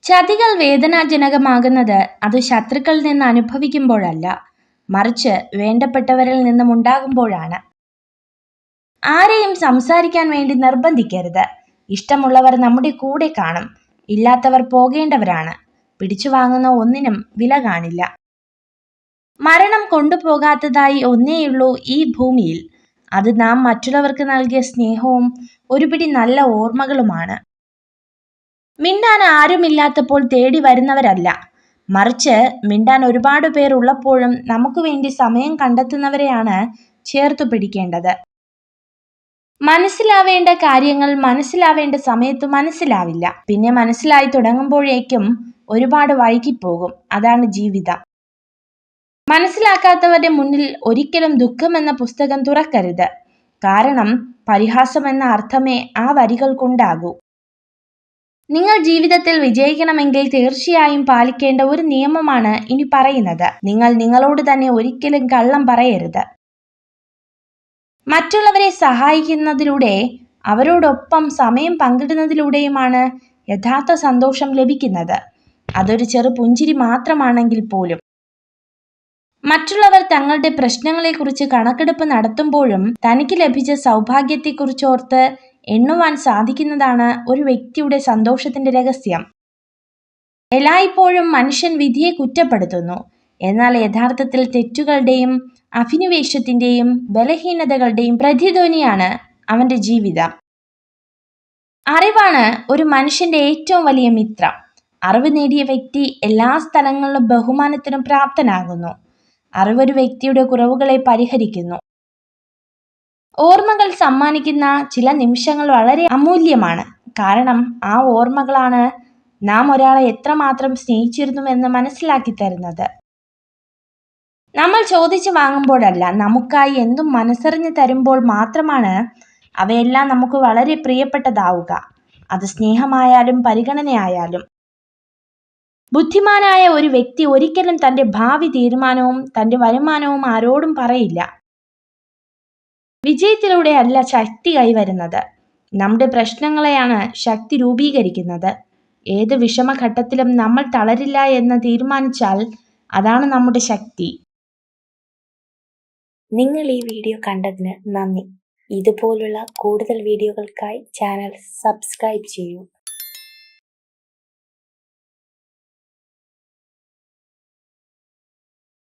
ചതികൾ വേദനാജനകമാകുന്നത് അത് ശത്രുക്കളിൽ നിന്ന് അനുഭവിക്കുമ്പോഴല്ല, മറിച്ച് വേണ്ടപ്പെട്ടവരിൽ നിന്നും ഉണ്ടാകുമ്പോഴാണ്. ആരെയും സംസാരിക്കാൻ വേണ്ടി നിർബന്ധിക്കരുത്. ഇഷ്ടമുള്ളവർ നമ്മുടെ കൂടെ കാണും, ഇല്ലാത്തവർ പോകേണ്ടവരാണ്. പിടിച്ചു വാങ്ങുന്ന ഒന്നിനും വില കാണില്ല. മരണം കൊണ്ടുപോകാത്തതായി ഒന്നേയുള്ളൂ ഈ ഭൂമിയിൽ. അത് നാം മറ്റുള്ളവർക്ക് നൽകിയ സ്നേഹവും ഒരു പിടി നല്ല ഓർമ്മകളുമാണ്. മിണ്ടാൻ ആരുമില്ലാത്തപ്പോൾ തേടി വരുന്നവരല്ല, മറിച്ച് മിണ്ടാൻ ഒരുപാട് പേർ ഉള്ളപ്പോഴും നമുക്ക് വേണ്ടി സമയം കണ്ടെത്തുന്നവരെയാണ് ചേർത്തു പിടിക്കേണ്ടത്. മനസ്സിലാവേണ്ട കാര്യങ്ങൾ മനസ്സിലാവേണ്ട സമയത്ത് മനസ്സിലാവില്ല. പിന്നെ മനസ്സിലായി തുടങ്ങുമ്പോഴേക്കും ഒരുപാട് വൈകിപ്പോകും. അതാണ് ജീവിതം. മനസ്സിലാക്കാത്തവരുടെ മുന്നിൽ ഒരിക്കലും ദുഃഖം എന്ന പുസ്തകം തുറക്കരുത്. കാരണം പരിഹാസം എന്ന അർത്ഥമേ ആ വരികൾക്കുണ്ടാകൂ. നിങ്ങൾ ജീവിതത്തിൽ വിജയിക്കണമെങ്കിൽ തീർച്ചയായും പാലിക്കേണ്ട ഒരു നിയമമാണ് ഇനി പറയുന്നത്. നിങ്ങൾ നിങ്ങളോട് തന്നെ ഒരിക്കലും കള്ളം പറയരുത്. മറ്റുള്ളവരെ സഹായിക്കുന്നതിലൂടെ, അവരോടൊപ്പം സമയം പങ്കിടുന്നതിലൂടെയുമാണ് യഥാർത്ഥ സന്തോഷം ലഭിക്കുന്നത്. അതൊരു ചെറു പുഞ്ചിരി മാത്രമാണെങ്കിൽ പോലും. മറ്റുള്ളവർ തങ്ങളുടെ പ്രശ്നങ്ങളെക്കുറിച്ച് കണക്കെടുപ്പ് നടത്തുമ്പോഴും തനിക്ക് ലഭിച്ച സൗഭാഗ്യത്തെക്കുറിച്ചോർത്ത് എണ്ണുവാൻ സാധിക്കുന്നതാണ് ഒരു വ്യക്തിയുടെ സന്തോഷത്തിന്റെ രഹസ്യം. എല്ലായ്പ്പോഴും മനുഷ്യൻ വിധിയെ കുറ്റപ്പെടുത്തുന്നു. എന്നാൽ യഥാർത്ഥത്തിൽ തെറ്റുകളുടെയും അഭിനിവേശത്തിന്റെയും ബലഹീനതകളുടെയും പ്രതിധ്വനിയാണ് അവന്റെ ജീവിതം. അറിവാണ് ഒരു മനുഷ്യന്റെ ഏറ്റവും വലിയ മിത്രം. അറിവ് നേടിയ വ്യക്തി എല്ലാ സ്ഥലങ്ങളിലും ബഹുമാനത്തിനും പ്രാപ്തനാകുന്നു. അറിവൊരു വ്യക്തിയുടെ കുറവുകളെ പരിഹരിക്കുന്നു. ഓർമ്മകൾ സമ്മാനിക്കുന്ന ചില നിമിഷങ്ങൾ വളരെ അമൂല്യമാണ്. കാരണം ആ ഓർമ്മകളാണ് നാം ഒരാളെ എത്രമാത്രം സ്നേഹിച്ചിരുന്നുവെന്ന് മനസ്സിലാക്കി തരുന്നത്. നമ്മൾ ചോദിച്ചു വാങ്ങുമ്പോഴല്ല, നമുക്കായി എന്തും മനസ്സറിഞ്ഞ് തരുമ്പോൾ മാത്രമാണ് അവയെല്ലാം നമുക്ക് വളരെ പ്രിയപ്പെട്ടതാവുക. അത് സ്നേഹമായാലും പരിഗണനയായാലും. ബുദ്ധിമാനായ ഒരു വ്യക്തി ഒരിക്കലും തന്റെ ഭാവി തീരുമാനവും തന്റെ വരുമാനവും ആരോടും പറയില്ല. വിജയത്തിലൂടെ അല്ല ശക്തി കൈവരുന്നത്, നമ്മുടെ പ്രശ്നങ്ങളെയാണ് ശക്തി രൂപീകരിക്കുന്നത്. ഏത് വിഷമഘട്ടത്തിലും നമ്മൾ തളരില്ല എന്ന് തീരുമാനിച്ചാൽ അതാണ് നമ്മുടെ ശക്തി. നിങ്ങൾ ഈ വീഡിയോ കണ്ടതിന് നന്ദി. ഇതുപോലുള്ള കൂടുതൽ വീഡിയോകൾക്കായി ചാനൽ സബ്സ്ക്രൈബ് ചെയ്യൂ.